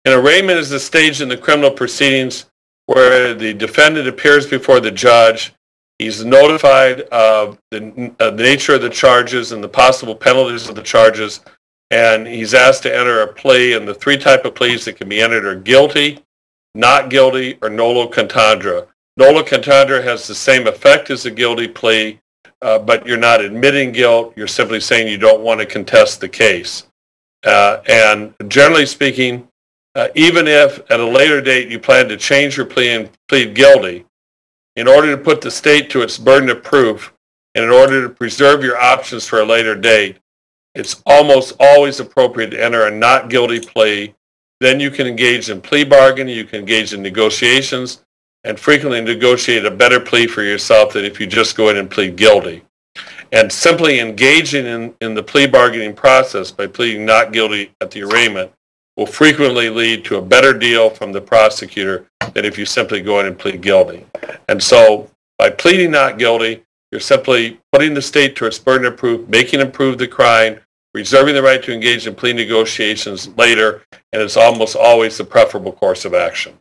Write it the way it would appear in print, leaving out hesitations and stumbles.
An arraignment is the stage in the criminal proceedings where the defendant appears before the judge. He's notified of the nature of the charges and the possible penalties of the charges, and he's asked to enter a plea. And the three types of pleas that can be entered are guilty, not guilty, or nolo contendere. Nolo contendere has the same effect as a guilty plea, but you're not admitting guilt. You're simply saying you don't want to contest the case. And generally speaking, even if at a later date you plan to change your plea and plead guilty, in order to put the state to its burden of proof and in order to preserve your options for a later date, it's almost always appropriate to enter a not guilty plea. Then you can engage in plea bargaining, you can engage in negotiations, and frequently negotiate a better plea for yourself than if you just go in and plead guilty. And simply engaging in the plea bargaining process by pleading not guilty at the arraignment will frequently lead to a better deal from the prosecutor than if you simply go in and plead guilty. And so by pleading not guilty, you're simply putting the state to its burden of proof, making them prove the crime, reserving the right to engage in plea negotiations later, and it's almost always the preferable course of action.